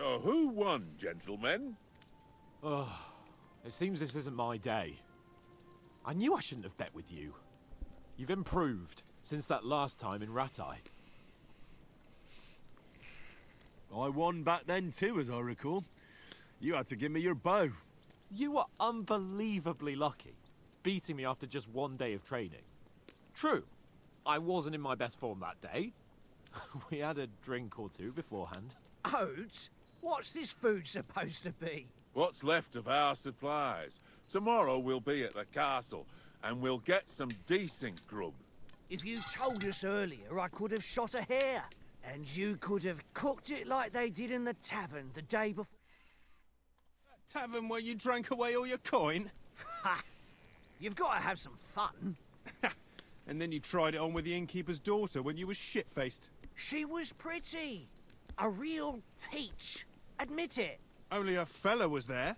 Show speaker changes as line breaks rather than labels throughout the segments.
So who won, gentlemen?
Oh, it seems this isn't my day. I knew I shouldn't have bet with you. You've improved since that last time in Ratai.
I won back then too, as I recall. You had to give me your bow.
You were unbelievably lucky, beating me after just one day of training. True, I wasn't in my best form that day. We had a drink or two beforehand.
Oats? What's this food supposed to be?
What's left of our supplies. Tomorrow we'll be at the castle, and we'll get some decent grub.
If you told us earlier, I could have shot a hare. And you could have cooked it like they did in the tavern the day before.
That tavern where you drank away all your coin?
Ha! You've got to have some fun.
And then you tried it on with the innkeeper's daughter when you were shit-faced.
She was pretty. A real peach. Admit it.
Only a fella was there.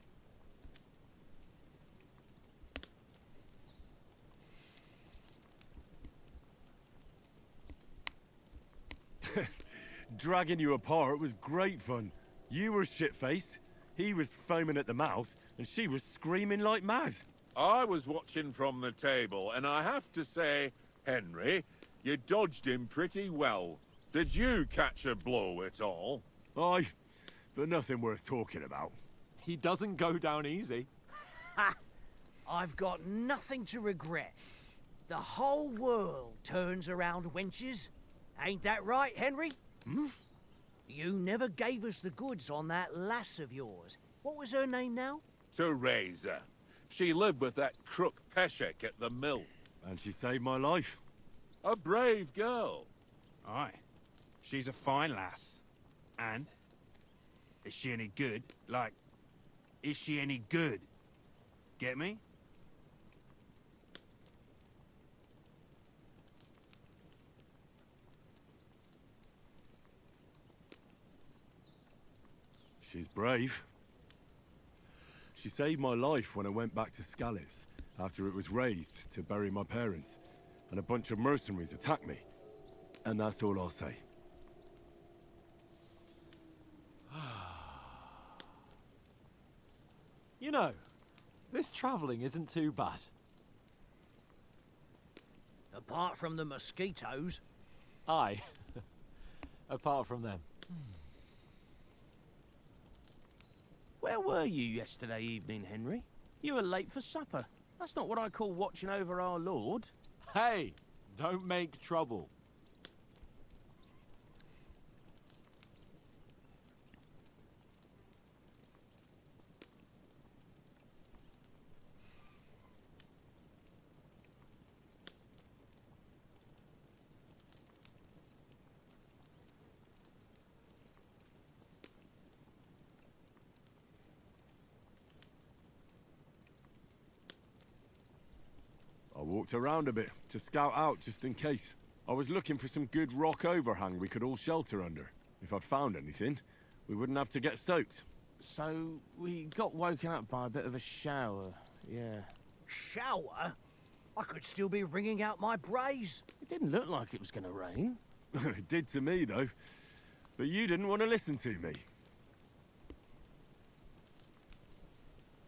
Dragging you apart was great fun. You were shit-faced, he was foaming at the mouth, and she was screaming like mad.
I was watching from the table, and I have to say, Henry, you dodged him pretty well. Did you catch a blow at all?
Aye, but nothing worth talking about.
He doesn't go down easy.
Ha! I've got nothing to regret. The whole world turns around wenches. Ain't that right, Henry?
Hmm?
You never gave us the goods on that lass of yours. What was her name now?
Teresa. She lived with that crook Peshek at the mill.
And she saved my life.
A brave girl.
Aye. She's a fine lass. And? Is she any good? Like, is she any good? Get me?
She's brave. She saved my life when I went back to Skalitz after it was razed to bury my parents, and a bunch of mercenaries attacked me. And that's all I'll say.
You know, this travelling isn't too bad.
Apart from the mosquitoes.
Aye. Apart from them.
Where were you yesterday evening, Henry? You were late for supper. That's not what I call watching over our Lord.
Hey, don't make trouble.
I walked around a bit to scout out just in case. I was looking for some good rock overhang we could all shelter under. If I'd found anything, we wouldn't have to get soaked.
So, we got woken up by a bit of a shower, yeah.
Shower? I could still be wringing out my brace.
It didn't look like it was going to rain.
It did to me, though. But you didn't want to listen to me.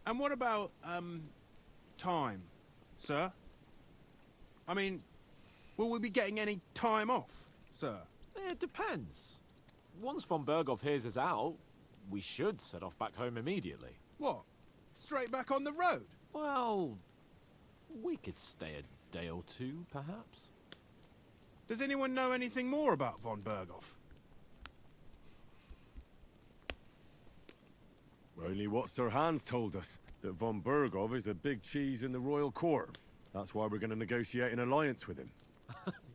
And what about, time, sir? I mean, will we be getting any time off, sir?
It depends. Once von Berghoff hears us out, we should set off back home immediately.
What? Straight back on the road?
Well, we could stay a day or two, perhaps.
Does anyone know anything more about von Berghoff?
Only what Sir Hans told us, that von Berghoff is a big cheese in the royal court. That's why we're going to negotiate an alliance with him.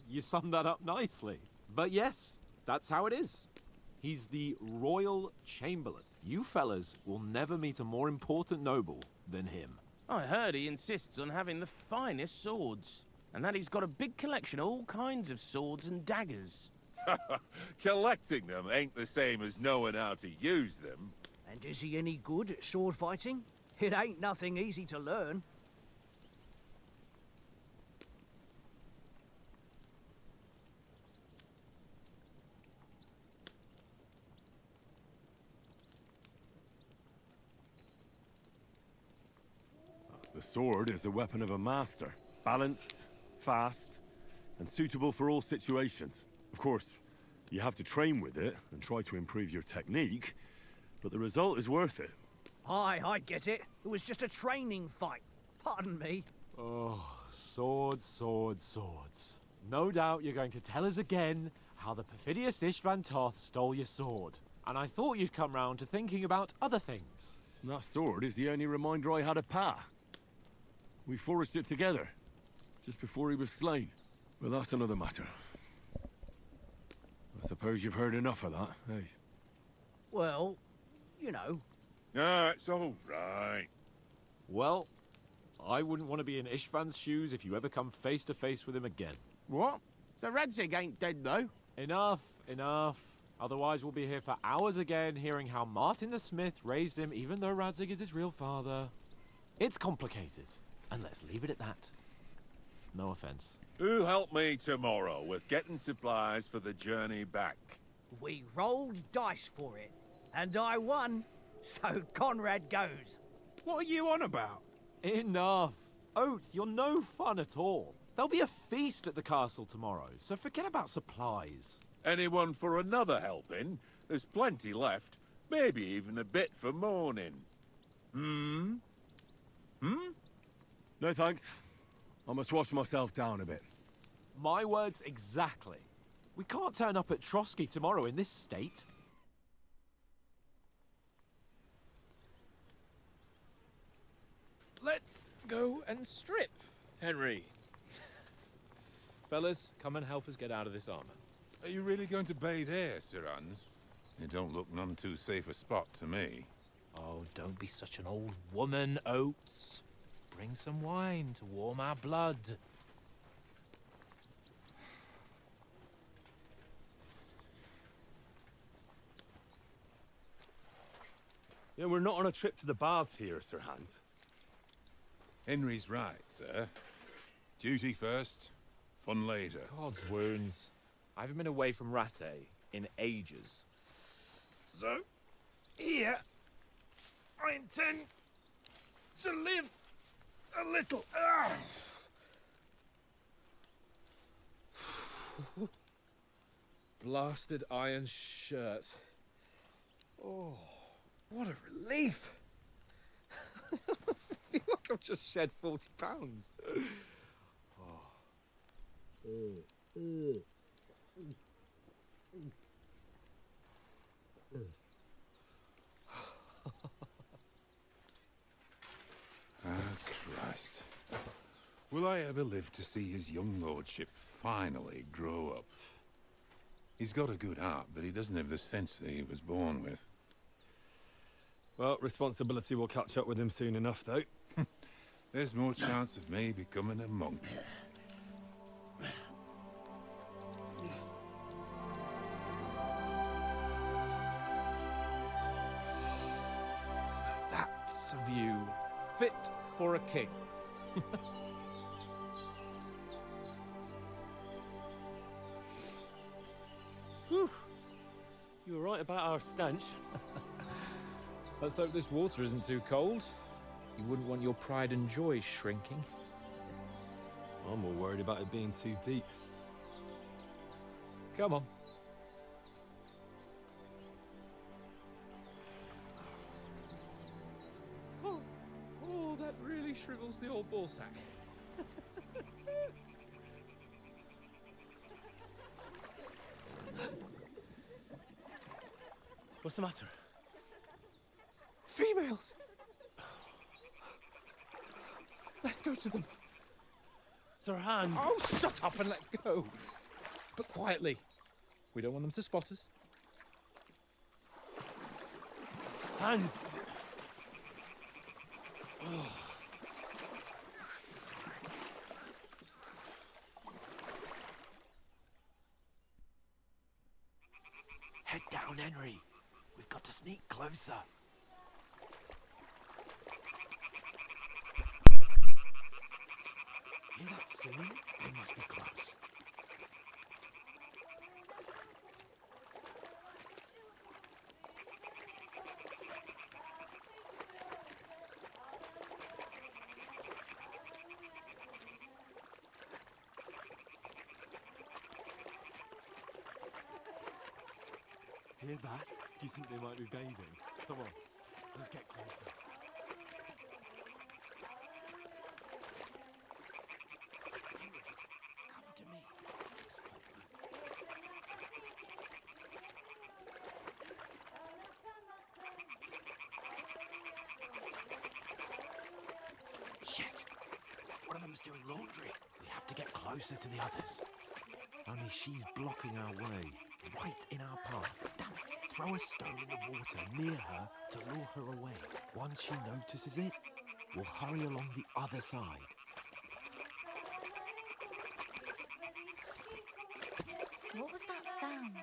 You summed that up nicely. But yes, that's how it is. He's the Royal Chamberlain. You fellas will never meet a more important noble than him.
I heard he insists on having the finest swords. And that he's got a big collection of all kinds of swords and daggers.
Collecting them ain't the same as knowing how to use them.
And is he any good at sword fighting? It ain't nothing easy to learn.
The sword is a weapon of a master. Balanced, fast, and suitable for all situations. Of course, you have to train with it and try to improve your technique, but the result is worth it.
Aye, I get it. It was just a training fight. Pardon me.
Oh, swords, swords, swords. No doubt you're going to tell us again how the perfidious Istvan Toth stole your sword. And I thought you'd come round to thinking about other things.
And that sword is the only reminder I had of Pa. We forged it together, just before he was slain. But that's another matter. I suppose you've heard enough of that, eh?
Well, you know.
Ah, it's all right.
Well, I wouldn't want to be in Istvan's shoes if you ever come face to face with him again.
What? So Radzig ain't dead, though?
Enough, enough. Otherwise we'll be here for hours again hearing how Martin the Smith raised him even though Radzig is his real father. It's complicated, and let's leave it at that. No offense.
Who'll help me tomorrow with getting supplies for the journey back?
We rolled dice for it, and I won, so Conrad goes.
What are you on about?
Enough. Oath, you're no fun at all. There'll be a feast at the castle tomorrow, so forget about supplies.
Anyone for another helping? There's plenty left. Maybe even a bit for morning. Hmm?
No thanks. I must wash myself down a bit.
My words exactly. We can't turn up at Trotsky tomorrow in this state.
Let's go and strip, Henry. Fellas, come and help us get out of this armor.
Are you really going to bathe here, Sir Hans? It don't look none too safe a spot to me.
Oh, don't be such an old woman, Oates. Bring some wine to warm our blood.
Yeah, we're not on a trip to the baths here, Sir Hans.
Henry's right, sir. Duty first, fun later.
God's wounds. I haven't been away from Rattay in ages. So, here, I intend to live a little. Blasted iron shirt. Oh, what a relief. I feel like I've just shed 40 pounds.
Ah, Christ. Will I ever live to see his young lordship finally grow up? He's got a good heart, but he doesn't have the sense that he was born with.
Well, responsibility will catch up with him soon enough, though.
There's more chance of me becoming a monk.
That's a view fit for a king.
Whew. You were right about our stench.
Let's hope this water isn't too cold. You wouldn't want your pride and joy shrinking.
I'm more worried about it being too deep.
Come on. Oh, that really shrivels the old ball sack.
What's the matter?
Females! Let's go to them.
Sir Hans!
Oh, shut up and let's go. But quietly. We don't want them to spot us.
Hans!
Head down, Henry. We've got to sneak closer. Hear that singing? They must be close. Hear that? Do you think they might be bathing? Come on, let's get closer.
Come to me. Shit! One of them's doing laundry. We have to get closer to the others. Only she's blocking our way, right in our path. Damn it! Throw a stone in the water near her to lure her away. Once she notices it, we'll hurry along the other side.
What was that sound?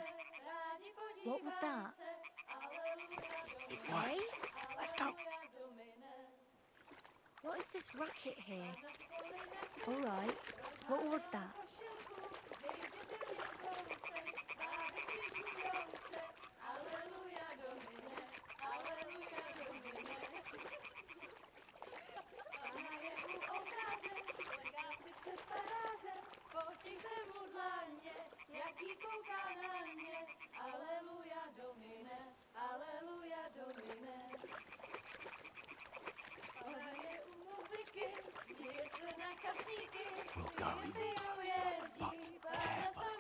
What was that?
It worked. Let's go.
What is this racket here? All right. What was that?
We'll go even closer, but careful.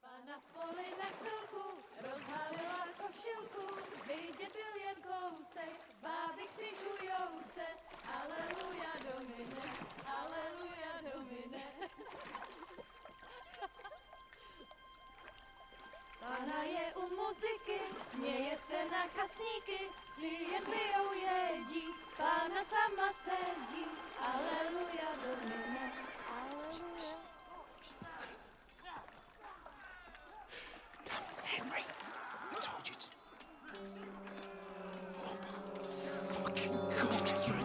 Pana poli na chvilku, rozhalila košilku, vidět byl jen kousek, báby křižujou se, aleluja domine, aleluja domine. Pana je u muziky, směje se na kasníky, ty jen pijou jedí, Pána sama sedí, aleluja domine, aleluja.
Henry, I told you to... Oh, fucking God, you're a...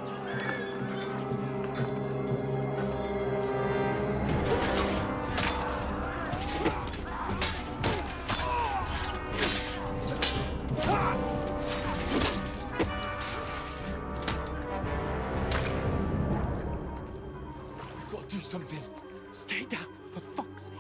We've got to do something. Stay down, for fuck's sake.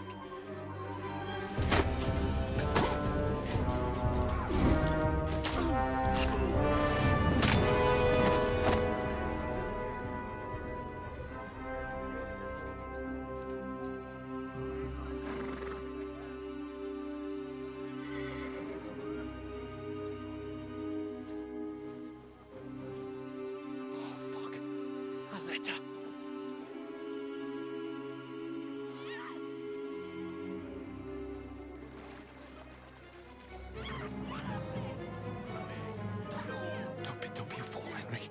Don't be a fool, Henry.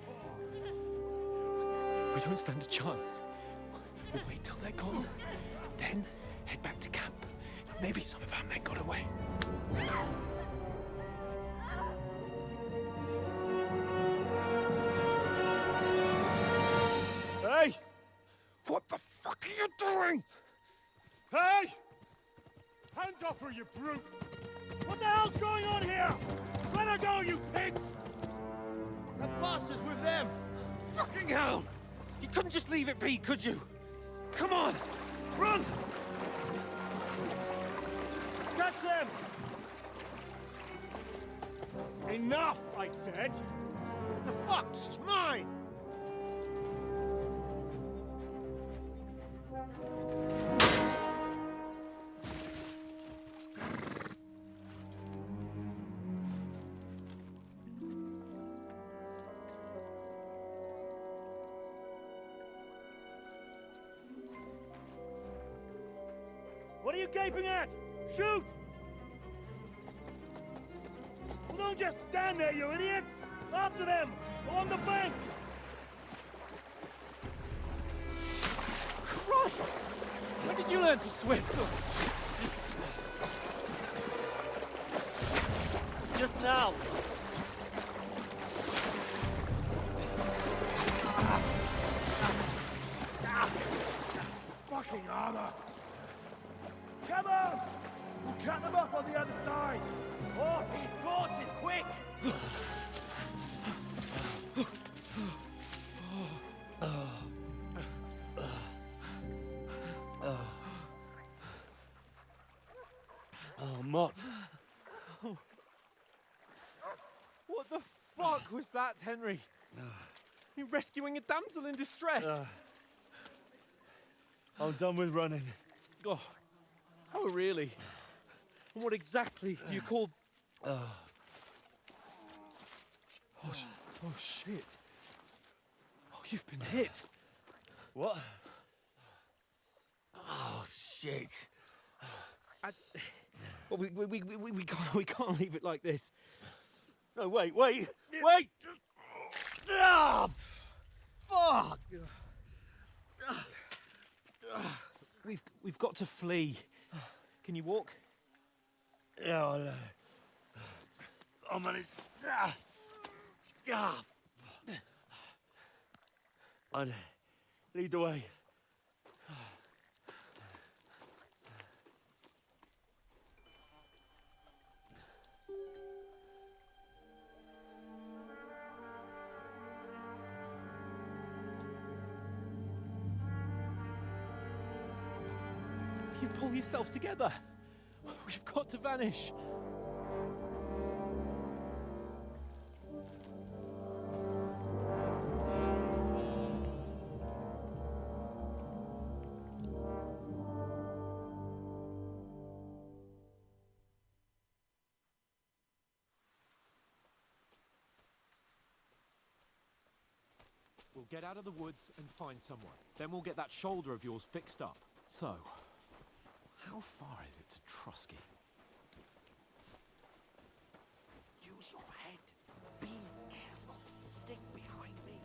We don't stand a chance. We'll wait till they're gone, and then head back to camp. Maybe some of our men got away. Hey! What the fuck are you doing? Hey! Hands off her, you brute! What the hell's going on here? Let her go, you pigs! The bastard's with them! Fucking hell! You couldn't just leave it be, could you? Come on! Run! Catch them! Enough, I said! What the fuck? She's mine! What are you gaping at? Shoot! Well, don't just stand there, you idiots! After them! Along the bank! Christ! When did you learn to swim? Just now! Fucking armor! Come on! We'll cut them up on the other side! Horses, quick! was that, Henry? You're rescuing a damsel in distress.
I'm done with running.
Oh, really? And what exactly do you call... Oh, shit. Oh, you've been hit.
What? Oh, shit.
Well, we can't leave it like this.
No, wait! Ah! Fuck!
We've got to flee. Can you walk?
Yeah, I'll manage. I'd lead the way.
You pull yourself together. We've got to vanish. We'll get out of the woods and find someone. Then we'll get that shoulder of yours fixed up. So, how far is it to Trusky?
Use your head. Be careful. Stick behind me.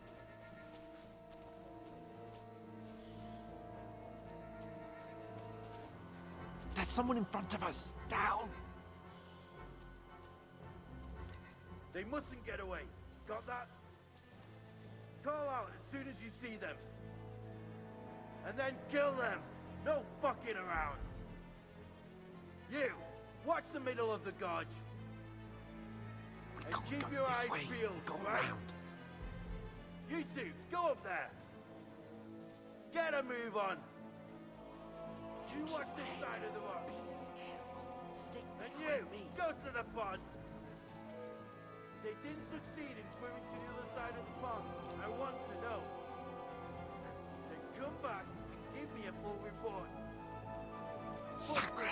There's someone in front of us. Down.
They mustn't get away. Got that? Call out as soon as you see them. And then kill them. No fucking around. You, watch the middle of the gorge. And keep your eyes peeled,
Go
right?
around.
You two, go up there. Get a move on. You watch this side of the rock. And you, go to the pond. They didn't succeed in swimming to the other side of the pond. I want to know. Then come back and give me a full report.
Sakra!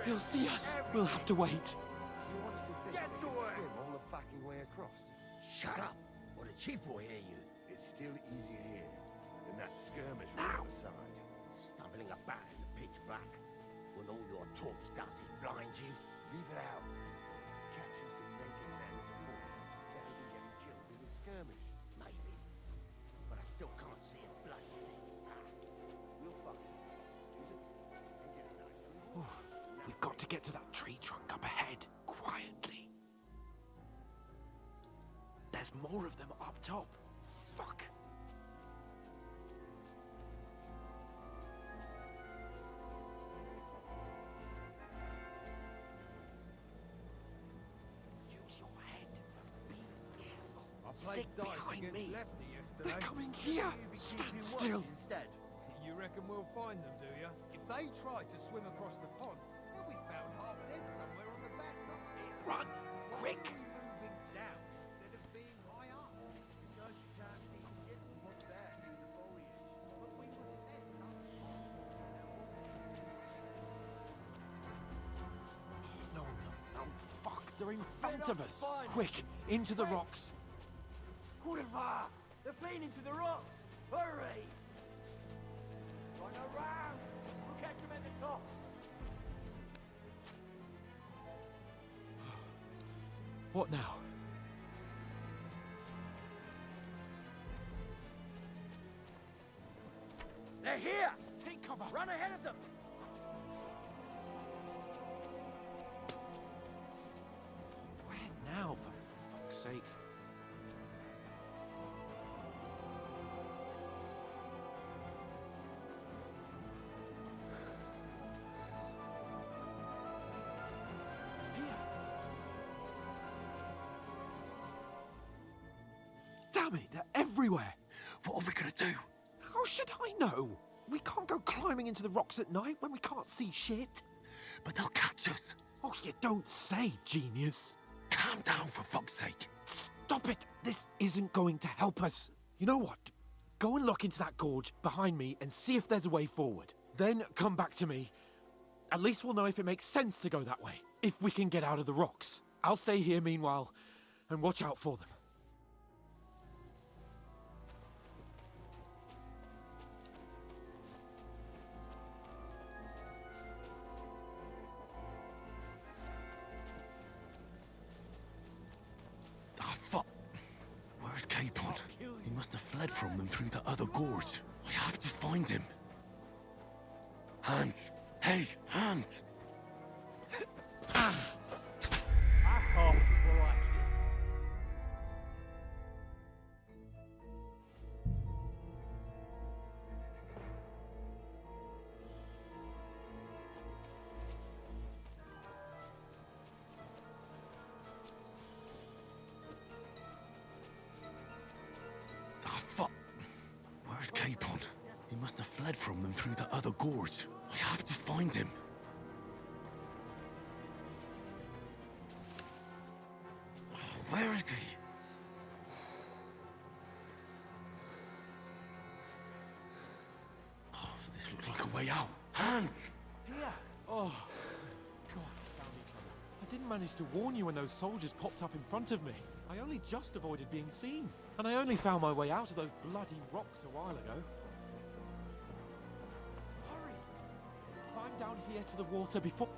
He'll see us. We'll have to wait.
You honestly think
Get
we
to
can
work.
swim all the fucking way across?
Shut up, or the chief will hear you.
It's still easier here than that skirmish on the side.
Stumbling about in the pitch black. When all your talk does is blind you.
Leave it out. Catch us if they can manage to move. Better than getting killed in a skirmish.
Maybe. But I still can't see a blood.
We'll fuck it.
We've got to get to that tree trunk up ahead, quietly. There's more of them up top. Fuck. Use your head. Be careful. Stick behind me. They're coming here. Stand still.
Instead.
You reckon we'll find them, do you? If they tried to swim across the pond, they'll be found half dead somewhere on the back up here.
Run, quick.
Moving down instead of being high up.
Just can't see shit from up there through the foliage.
But we was ahead,
No, fuck. They're in front of us. Quick, into the rocks.
Kurva! They're fleeing into the rock! Hurry! Run around! We'll catch them at the top!
What now?
They're here! Take cover! Run ahead of them!
Where now, for fuck's sake? Damn it, they're everywhere.
What are we gonna do?
How should I know? We can't go climbing into the rocks at night when we can't see shit.
But they'll catch us.
Oh, you don't say, genius.
Calm down, for fuck's sake.
Stop it! This isn't going to help us. You know what? Go and look into that gorge behind me and see if there's a way forward. Then come back to me. At least we'll know if it makes sense to go that way. If we can get out of the rocks. I'll stay here meanwhile and watch out for them.
Ah, fuck. Where's Capon? He must have fled from them through the other gorge. I have to find him. Hans! Hey, Hans!
Back off before I...
Ah, fuck. Where's Capon? He must have fled from them through the other gorge. I have to find him. Where is he? Oh, this looks like a way out. Hans!
Here! Oh, God, we found each other. I didn't manage to warn you when those soldiers popped up in front of me. I only just avoided being seen. And I only found my way out of those bloody rocks a while ago. Hurry! Climb down here to the water before...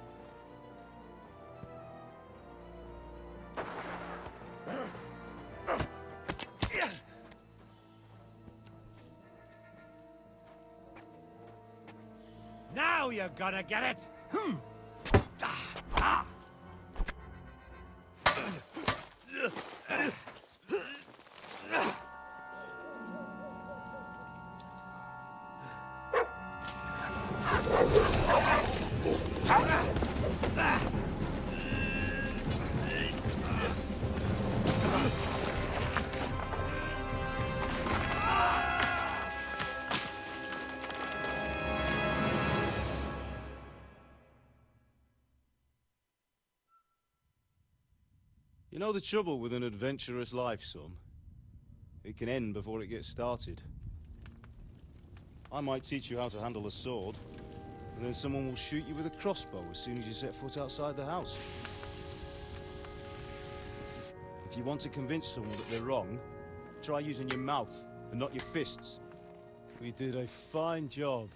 Now you're gonna get it!
You know the trouble with an adventurous life, son? It can end before it gets started. I might teach you how to handle a sword, and then someone will shoot you with a crossbow as soon as you set foot outside the house. If you want to convince someone that they're wrong, try using your mouth and not your fists. We did a fine job.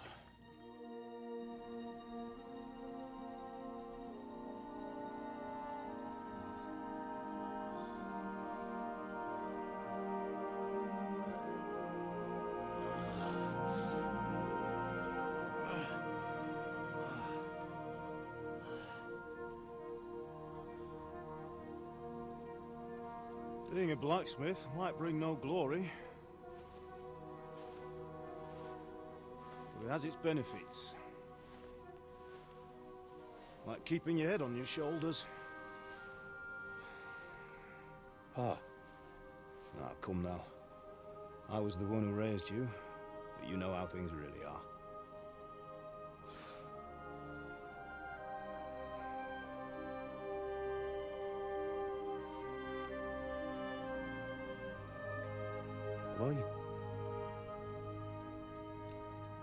Being a blacksmith might bring no glory, but it has its benefits. Like keeping your head on your shoulders. Pa. Ah, come now. I was the one who raised you, but you know how things really are.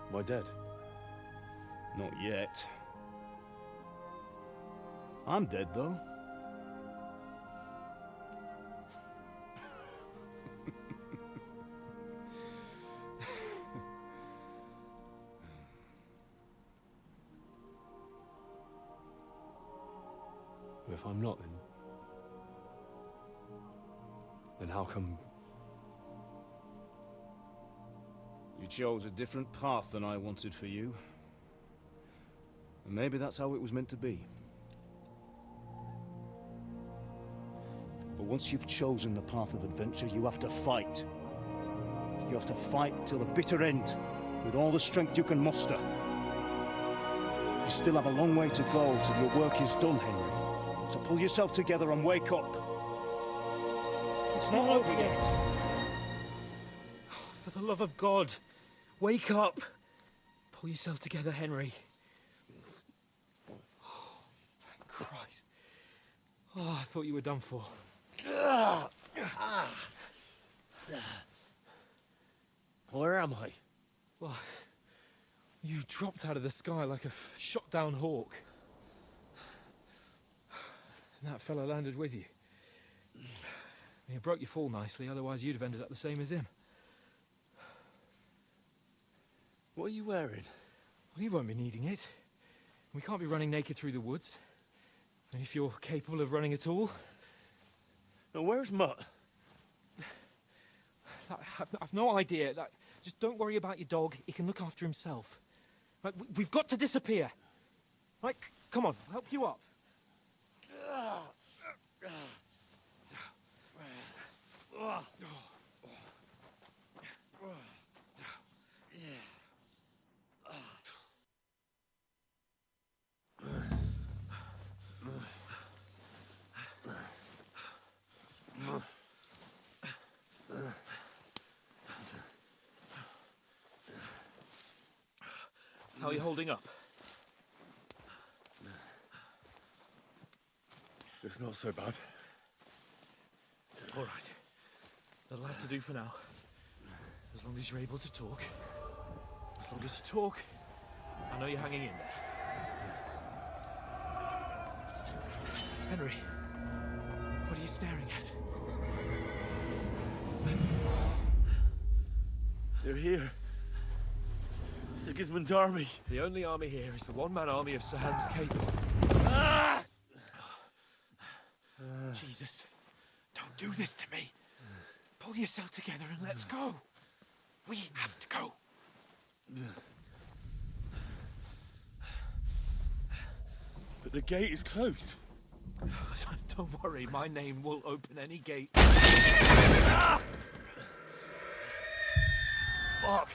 Am I dead? Not yet. I'm dead, though.
If I'm not, then how come...
You chose a different path than I wanted for you. And maybe that's how it was meant to be. But once you've chosen the path of adventure, you have to fight. You have to fight till the bitter end, with all the strength you can muster. You still have a long way to go till your work is done, Henry. So pull yourself together and wake up. It's not over yet.
For the love of God, wake up. Pull yourself together, Henry. Oh, thank Christ. Oh, I thought you were done for.
Where am I?
Well, you dropped out of the sky like a shot-down hawk. And that fella landed with you. You broke your fall nicely, otherwise you'd have ended up the same as him.
What are you wearing?
Well, you won't be needing it. We can't be running naked through the woods. And if you're capable of running at all...
Now, where's Mutt?
I've no idea. Just don't worry about your dog. He can look after himself. Right, we've got to disappear. Right, come on, I'll help you up. How are you holding up?
It's not so bad.
All right. That'll have to do for now. As long as you're able to talk. As long as you talk, I know you're hanging in there. Henry, what are you staring at?
They're here. Sigismund's army.
The only army here is the one-man army of Sir Hans Capel.
Ah!
Jesus, don't do this to me. Pull yourself together and let's go. We have to go.
But the gate is closed.
Don't worry, my name will open any gate.
Ah! Fuck.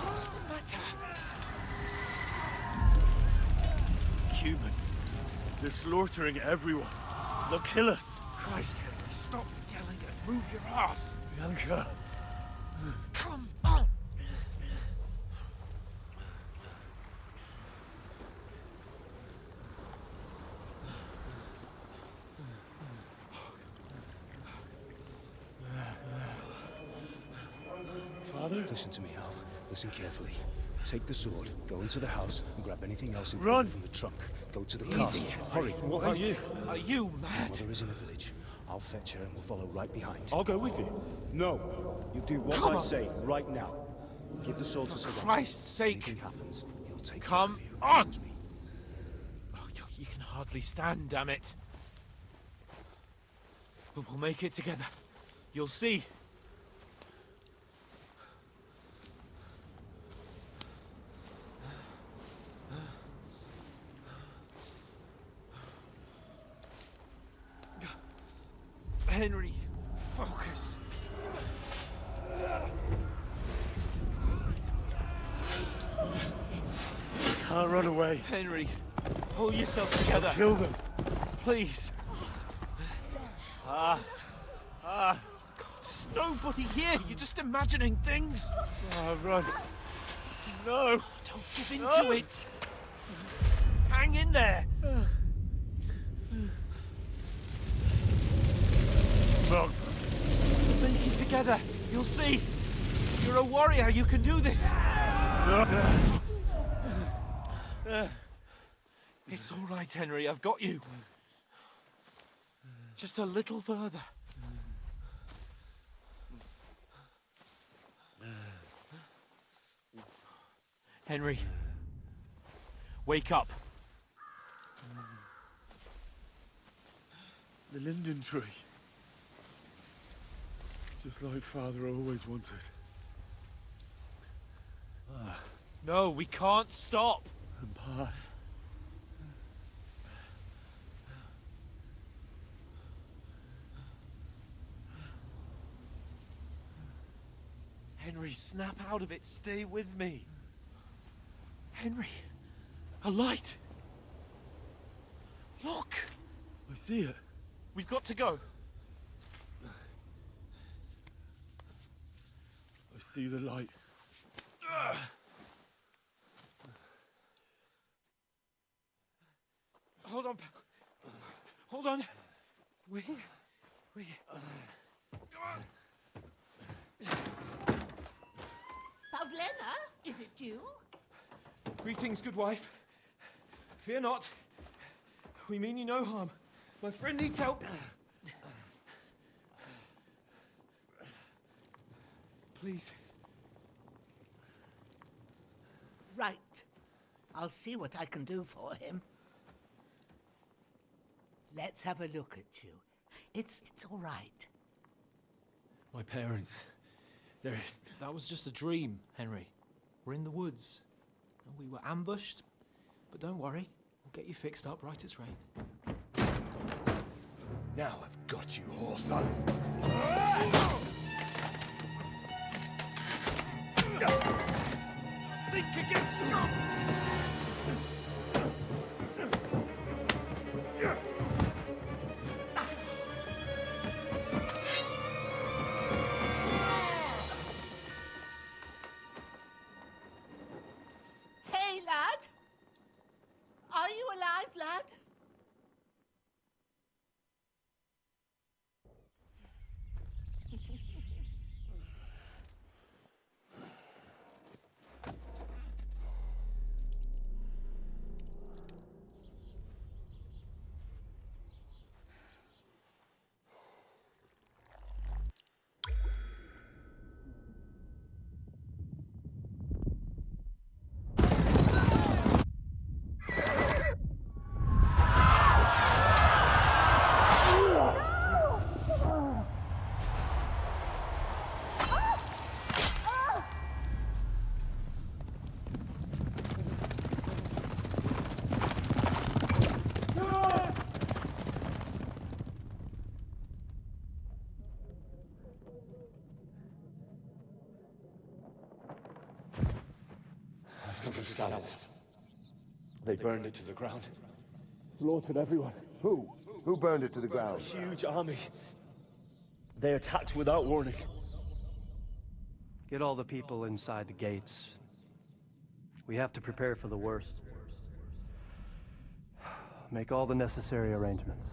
What's the matter?
Humans. They're slaughtering everyone. They'll kill us.
Christ, Henry, stop yelling and move your ass.
Bianca.
Come on.
Father?
Listen to me, Hal. Listen carefully. Take the sword, go into the house, and grab anything else
Run!
from the trunk. Go to the
Easy,
castle.
Henry.
Hurry. What about you?
Are you
My
mad?
mother is in the village. I'll fetch her and we'll follow right behind.
I'll go with you.
No. You do what
Come
I
on.
say right now. Give the sword to Sir Walter.
Christ's sake.
If anything happens, he'll take
Come
care of you.
on.
Promise me.
Oh, you can hardly stand, damn it. But we'll make it together. You'll see. Henry, focus.
Can't run away.
Henry, pull yourself together.
Kill them.
Please. There's nobody here. You're just imagining things.
Run. No.
Don't give in to it. Hang in there.
Mount.
Make it together. You'll see. You're a warrior. You can do this. It's all right, Henry. I've got you. Just a little further. Henry. Wake up.
The linden tree. Just like Father always wanted.
No, we can't stop.
And Pa.
Henry, snap out of it. Stay with me. Henry, a light. Look.
I see it.
We've got to go.
I see the light.
Hold on. Hold on. We...
Pavlena, is it you?
Greetings, good wife. Fear not. We mean you no harm. My friend needs help. Please.
Right. I'll see what I can do for him. Let's have a look at you. It's all right.
My parents. They're... That was just a dream, Henry. We're in the woods. And we were ambushed. But don't worry. We'll get you fixed up right as rain.
Now I've got you, whore sons.
Think again, scum!
Hey, lad! Are you alive, lad?
Scouts. They burned it to the ground. Slaughtered everyone. Who? Who burned it to the ground? A huge army. They attacked without warning.
Get all the people inside the gates. We have to prepare for the worst. Make all the necessary arrangements.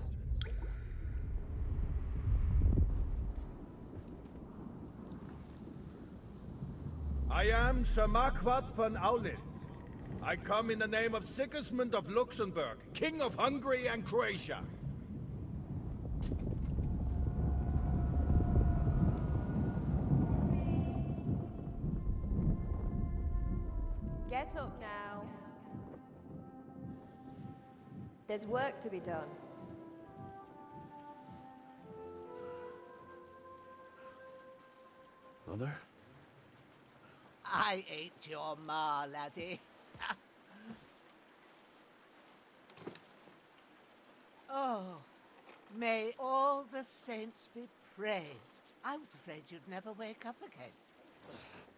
I am Sir Marquardt von Aulitz. I come in the name of Sigismund of Luxembourg, King of Hungary and Croatia.
Get up now. There's work to be done.
Mother?
I ain't your ma, laddie. Oh, may all the saints be praised. I was afraid you'd never wake up again.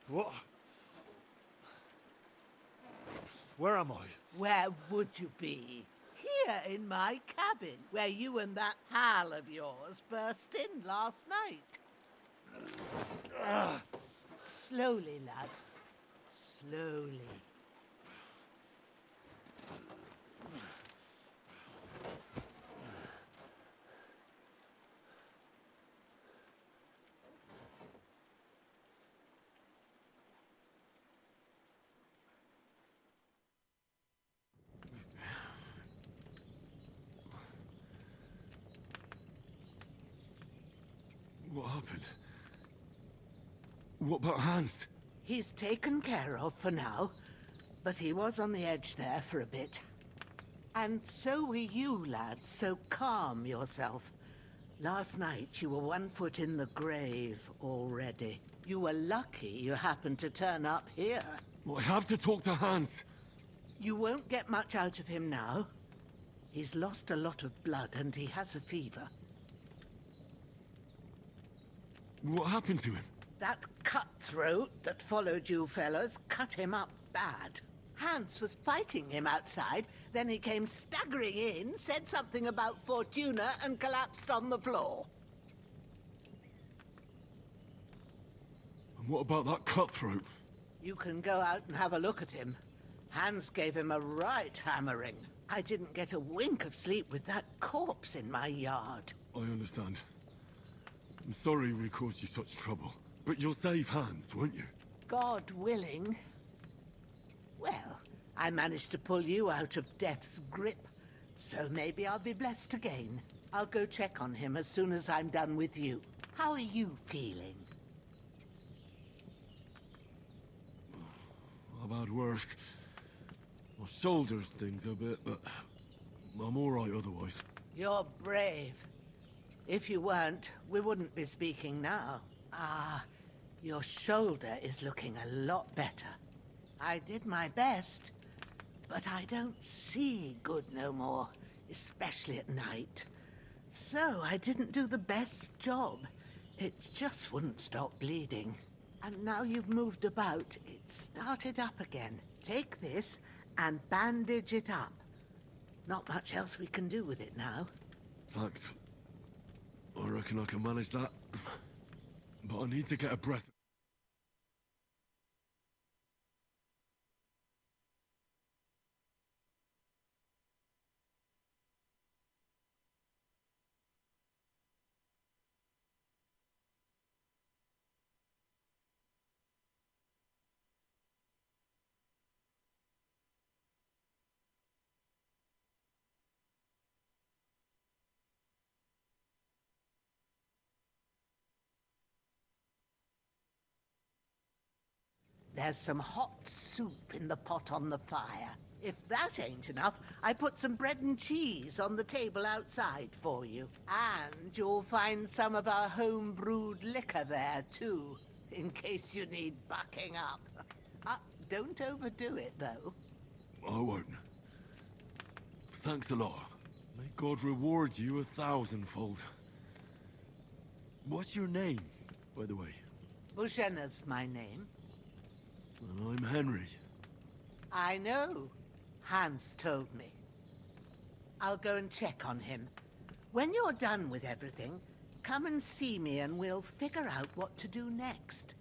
What? Where am I?
Where would you be? Here in my cabin, where you and that pal of yours burst in last night. Slowly, lad. Slowly.
What happened? What about Hans?
He's taken care of for now, but he was on the edge there for a bit. And so were you, lad, so calm yourself. Last night you were 1 foot in the grave already. You were lucky you happened to turn up here.
Well, I have to talk to Hans.
You won't get much out of him now. He's lost a lot of blood and he has a fever.
What happened to him?
That cutthroat that followed you fellas cut him up bad. Hans was fighting him outside, then he came staggering in, said something about Fortuna, and collapsed on the floor.
And what about that cutthroat?
You can go out and have a look at him. Hans gave him a right hammering. I didn't get a wink of sleep with that corpse in my yard.
I understand. I'm sorry we caused you such trouble. But you'll save Hans, won't you?
God willing. Well, I managed to pull you out of death's grip, so maybe I'll be blessed again. I'll go check on him as soon as I'm done with you. How are you feeling?
I've had worse. My shoulder stings a bit, but I'm all right otherwise.
You're brave. If you weren't, we wouldn't be speaking now. Ah, your shoulder is looking a lot better. I did my best, but I don't see good no more, especially at night. So I didn't do the best job. It just wouldn't stop bleeding. And now you've moved about, it started up again. Take this and bandage it up. Not much else we can do with it now.
Thanks. I reckon I can manage that. But I need to get a breath.
There's some hot soup in the pot on the fire. If that ain't enough, I put some bread and cheese on the table outside for you. And you'll find some of our home-brewed liquor there, too, in case you need bucking up. Don't overdo it, though.
I won't. Thanks a lot. May God reward you 1,000-fold. What's your name, by the way?
Bushenna's my name.
Well, I'm Henry.
I know. Hans told me. I'll go and check on him. When you're done with everything, come and see me and we'll figure out what to do next.